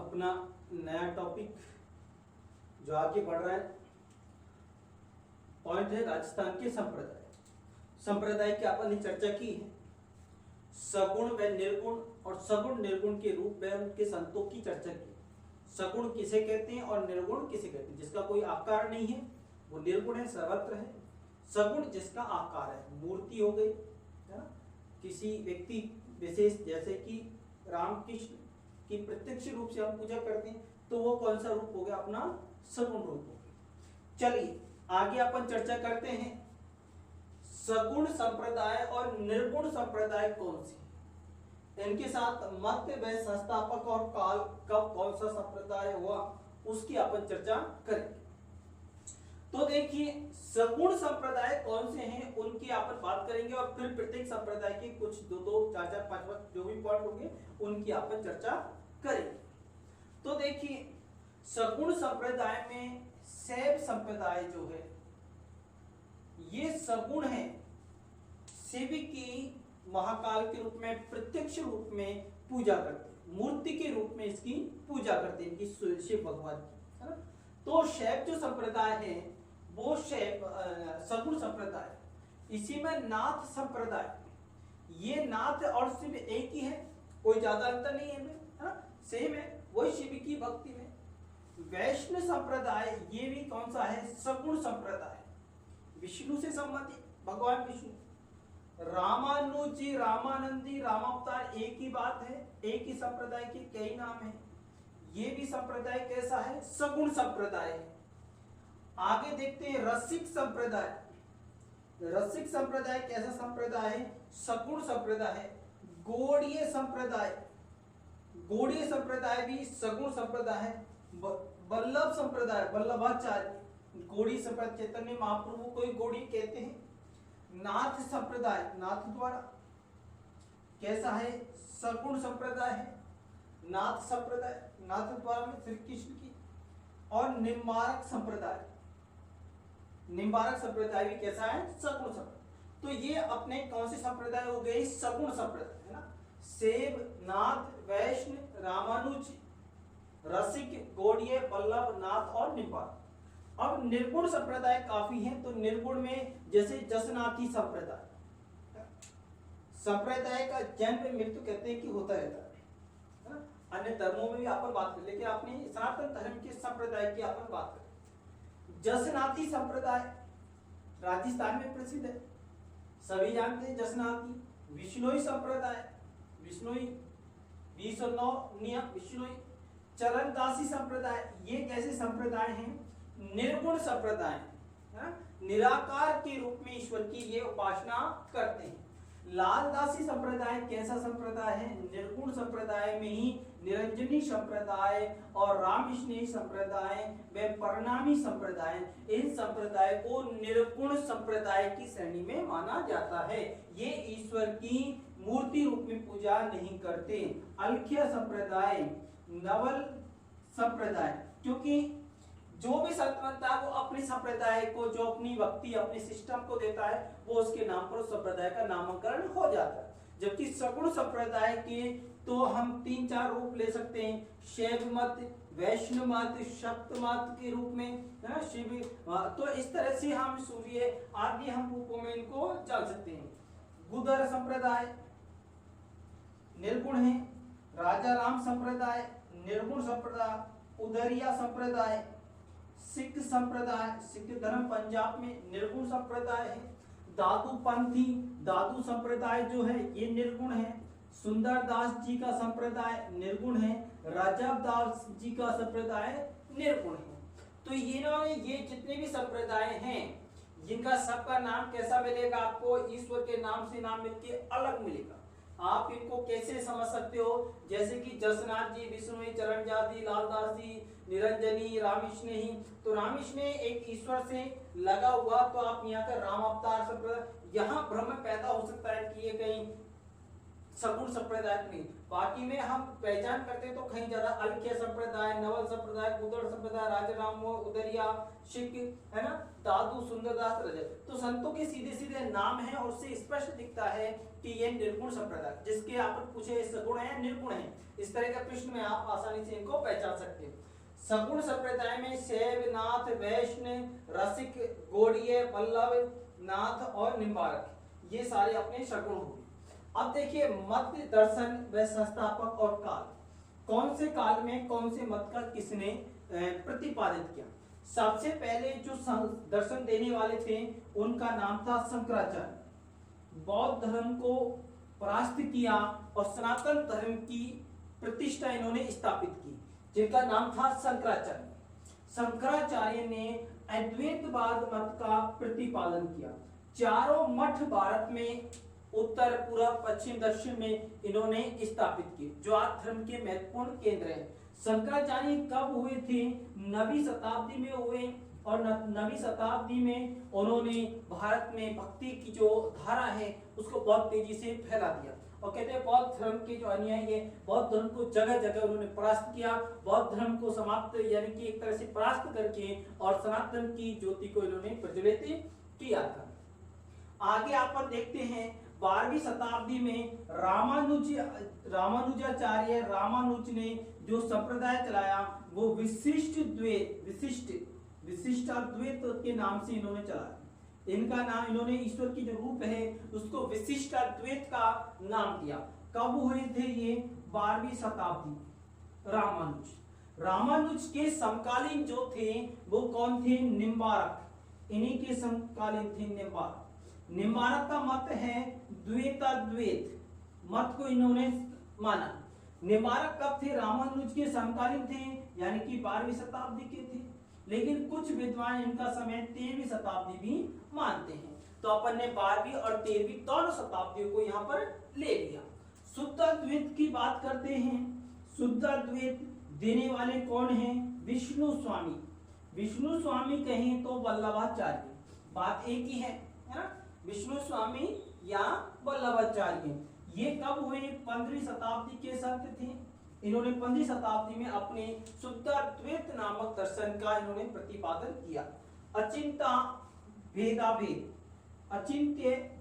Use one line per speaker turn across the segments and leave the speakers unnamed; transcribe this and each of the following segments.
अपना नया टॉपिक जो आगे बढ़ रहा है, पॉइंट है राजस्थान के संप्रदाय। संप्रदाय की अपन ने चर्चा की है, सगुण व निर्गुण और सगुण निर्गुण के रूप में उनके संतों की चर्चा की। सगुण किसे कहते हैं और निर्गुण किसे कहते हैं? जिसका कोई आकार नहीं है वो निर्गुण है, सर्वत्र है। सगुण जिसका आकार है, मूर्ति हो गई, है ना, किसी व्यक्ति विशेष, जैसे कि रामकृष्ण की प्रत्यक्ष रूप से हम पूजा करते हैं, तो वो कौन सा रूप हो गया? अपना सगुण रूप हो गया। चलिए आगे अपन चर्चा करते हैं, सगुण संप्रदाय और निर्गुण संप्रदाय कौन से, इनके साथ मध्य व संस्थापक और काल कब कौन सा संप्रदाय हुआ उसकी अपन चर्चा करेंगे। तो देखिए सगुण संप्रदाय कौन से हैं उनकी अपन बात करेंगे और फिर प्रत्येक संप्रदाय के कुछ दो चार चार पांच जो भी पॉइंट होंगे उनकी अपन चर्चा करेंगे। तो देखिए सगुण संप्रदाय में शैव संप्रदाय जो है ये सगुण है, शिव की महाकाल के रूप में प्रत्यक्ष रूप में पूजा करते हैं, मूर्ति के रूप में इसकी पूजा करते हैं, इनकी शिव भगवान की, है ना। तो शैव जो संप्रदाय है वो शैव सगुण संप्रदाय। इसी में नाथ संप्रदाय, ये नाथ और शिव एक ही है, कोई ज्यादा अंतर नहीं है, सेम है, वही शिव की भक्ति में। वैष्णव संप्रदाय ये भी कौन सा है? सगुण संप्रदाय, विष्णु से संबंधित, भगवान विष्णु। रामानुजी, रामानंदी, रामावतार एक ही बात है, एक ही संप्रदाय के कई नाम है। ये भी संप्रदाय कैसा है? सगुण संप्रदाय है। आगे देखते हैं रसिक संप्रदाय। रसिक संप्रदाय कैसा संप्रदाय है? सगुण संप्रदाय है। गौड़ीय संप्रदाय, गौड़ीय संप्रदाय भी सगुण संप्रदाय है। वल्लभ संप्रदाय, वल्लभाचार्य, गौड़ी संप्रदाय, चैतन्य महाप्रभु को गौड़ी कहते हैं। नाथ संप्रदाय, नाथ द्वारा कैसा है? सगुण संप्रदाय है। नाथ संप्रदाय, नाथ द्वारा में श्री कृष्ण की। और निम्बारक संप्रदाय, निम्बारक संप्रदाय भी कैसा है? सगुण संप्रदाय। तो ये अपने कौन से संप्रदाय हो गए? सगुण संप्रदाय, है ना। शैव, नाथ, वैष्णव, रामानुज, रसिक, गौड़ीय, वल्लभ, नाथ और निम्बारक। अब निर्गुण संप्रदाय काफी हैं, तो निर्गुण में जैसे जसनाथी संप्रदाय, संप्रदाय का जन्म मृत्यु कहते हैं कि होता रहता है ना। अन्य धर्मों में भी अपन बात करें, लेकिन अपने सनातन धर्म के संप्रदाय की अपन बात करें। जसनाथी संप्रदाय राजस्थान में प्रसिद्ध है, सभी जानते हैं जसनाथी। विष्णोई संप्रदाय, विष्णोई 209 नियम विष्णोई। चरणदासी संप्रदाय, ये कैसे संप्रदाय हैं? निर्गुण संप्रदाय, निराकार के रूप में ईश्वर की ये उपासना करते हैं। लालदासी संप्रदाय कैसा संप्रदाय है? निर्गुण संप्रदाय में ही निरंजनी संप्रदाय और रामकृष्णी संप्रदाय व परिणामी संप्रदाय, इन संप्रदाय को निर्गुण संप्रदाय की श्रेणी में माना जाता है। ये ईश्वर की मूर्ति रूप में पूजा नहीं करते। अलख्य संप्रदाय, नवल संप्रदाय, क्योंकि जो भी संत बनता है वो अपने संप्रदाय को, जो अपनी भक्ति अपने सिस्टम को देता है, वो उसके नाम पर उस संप्रदाय का नामकरण हो जाता है। जबकि सगुण संप्रदाय के तो हम 3-4 रूप ले सकते हैं, शैव मत, वैष्णव मत, शक्त मत के रूप में, है ना, शिव। तो इस तरह से हम सूर्य आदि हम रूपों में इनको जान सकते हैं। गुदर संप्रदाय निर्गुण है। राजा राम संप्रदाय निर्गुण संप्रदाय। उदरिया संप्रदाय, सिख संप्रदाय, सिख धर्म पंजाब में निर्गुण संप्रदाय है। दादू पंथी, दादू संप्रदाय जो है ये निर्गुण है। सुंदरदास जी का संप्रदाय निर्गुण है। राजादास जी का संप्रदाय निर्गुण है। तो ये जितने भी संप्रदाय हैं, जिनका सबका नाम कैसा मिलेगा आपको? ईश्वर के नाम से नाम मिलके अलग मिलेगा। आप इनको कैसे समझ सकते हो? जैसे कि जसनाथ जी, विष्णु, चरणदासी, लालदास जी, निरंजनी, रामकृष्ण। तो रामकृष्ण एक ईश्वर से लगा हुआ, तो आप यहाँ का राम अवतार संप्रदाय, यहाँ भ्रम पैदा हो सकता है कि ये कहीं सगुण संप्रदाय नहीं। बाकी में हम पहचान करते हैं तो कहीं ज्यादा अलख्य संप्रदाय, नवल संप्रदाय, कुदड़ संप्रदाय, राजाराम उदरिया, शिक, है ना, दादू, सुंदरदास, रजत। तो संतों के सीधे सीधे नाम है और उससे स्पष्ट दिखता है कि ये निर्गुण संप्रदाय, जिसके आप पूछे सगुण है निर्गुण है, इस तरह का प्रश्न में आप आसानी से इनको पहचान सकते हैं। सगुण संप्रदाय में शैव, नाथ, वैष्णव, रसिक, गौड़ीय, पल्लव, नाथ और निम्बारक, ये सारे अपने सगुण हो गए। अब देखिए मत, दर्शन व संस्थापक और काल, कौन से काल में कौन से मत का किसने प्रतिपादित किया। सबसे पहले जो दर्शन देने वाले थे उनका नाम था शंकराचार्य। बौद्ध धर्म को परास्त किया और सनातन धर्म की प्रतिष्ठा इन्होंने स्थापित की, जिनका नाम था शंकराचार्य। शंकराचार्य ने अद्वैतवाद मत का प्रतिपादन किया। चारों मठ भारत में उत्तर, पूर्व, पश्चिम, दक्षिण में इन्होंने स्थापित किए, जो आज धर्म के महत्वपूर्ण केंद्र हैं। शंकराचार्य कब हुए थे? 9वीं शताब्दी में हुए और 9वीं शताब्दी में उन्होंने भारत में भक्ति की जो धारा है उसको बहुत तेजी से फैला दिया और कहते हैं बौद्ध धर्म के जो अनुयायी है, बौद्ध धर्म को जगह जगह उन्होंने परास्त किया, बौद्ध धर्म को समाप्त यानी कि एक तरह से परास्त करके और सनातन की ज्योति को इन्होंने प्रज्वलित किया था। आगे आप देखते हैं 12वीं शताब्दी में रामानुजाचार्य रामानुज ने जो संप्रदाय चलाया वो विशिष्टाद्वैत के नाम से इन्होंने चलाया। इनका नाम, इन्होंने ईश्वर की जो रूप है उसको विशिष्टाद्वैत का नाम दिया। कब हुए थे ये? 12वीं शताब्दी। रामानुज के समकालीन जो थे वो कौन थे? निम्बारक, इन्हीं के समकालीन थे निम्बारक। निम्बारक का मत है द्वैताद्वैत मत को इन्होंने माना। निम्बारक कब थे? रामानुज के समकालीन थे, यानी कि 12वीं शताब्दी के थे, लेकिन कुछ विद्वान इनका समय 13वीं शताब्दी भी मानते हैं। तो अपन ने 12वीं और 13वीं दोनों शताब्दियों को यहाँ पर ले लिया। शुद्ध अद्वैत की बात करते हैं। शुद्ध अद्वैत देने वाले कौन हैं? विष्णु स्वामी। विष्णु स्वामी कहें तो वल्लभाचार्य, बात एक ही है ना, विष्णु स्वामी या वल्लभाचार्य। ये कब हुए? 15वीं शताब्दी के संत थे। इन्होंने 15वीं शताब्दी में अपने शुद्धाद्वैत नामक दर्शन का इन्होंने प्रतिपादन किया। अचिंत्य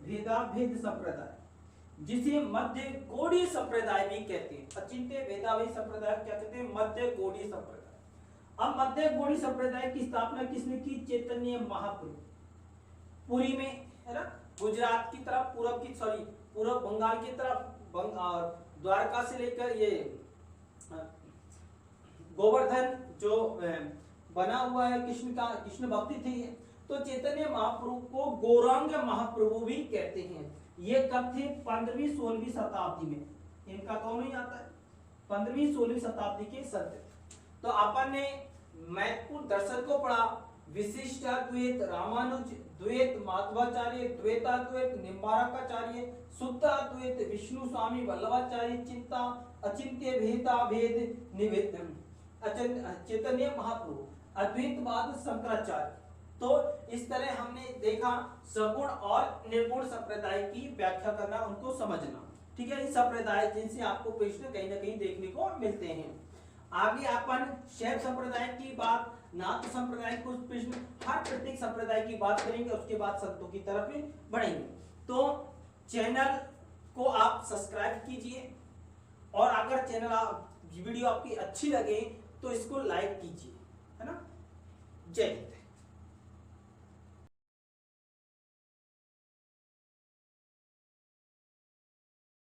भेदाभेद संप्रदाय, जिसे मध्य गौड़ीय संप्रदाय भी कहते हैं। अचिंत्य भेदाभेद संप्रदाय क्या कहते हैं? मध्य गौड़ीय संप्रदाय। अब मध्य गौड़ीय संप्रदाय की स्थापना किसने की? चैतन्य महाप्रभु। पुरी में, है ना, गुजरात की तरफ पूर्व बंगाल की तरफ द्वारका से लेकर ये गोवर्धन जो बना हुआ है कृष्ण भक्ति थी। तो चैतन्य महाप्रभु को गौरांग महाप्रभु भी कहते हैं। ये कब थे? 15वीं 16वीं शताब्दी में। इनका कौन नहीं आता है? 15वीं 16वीं शताब्दी के संत। तो अपन ने महत्वपूर्ण दर्शन को पढ़ा। विशिष्टाद्वैत, रामानुज द्वैत, माधवाचार्य, द्वैताद्वैत, निम्बारकाचार्य, शुद्धाद्वैत, विष्णु स्वामी, वल्लभाचार्य, अचिंत्य भेदाभेद निवेदन, चैतन्य महाप्रभु, अद्वैतवाद, शंकराचार्य। तो इस तरह हमने देखा सगुण और निर्गुण संप्रदाय की व्याख्या करना, उनको समझना। ठीक है, इन संप्रदाय जिनसे आपको प्रश्न कहीं ना कहीं देखने को मिलते हैं। आगे अपन शैव संप्रदाय की बात, नाथ संप्रदाय को प्रश्न, हर प्रत्येक संप्रदाय की बात करेंगे, उसके बाद संतों की तरफ बढ़ेंगे। तो चैनल को आप सब्सक्राइब कीजिए और अगर वीडियो आपकी अच्छी लगे तो इसको लाइक कीजिए, है ना। जय हिंद।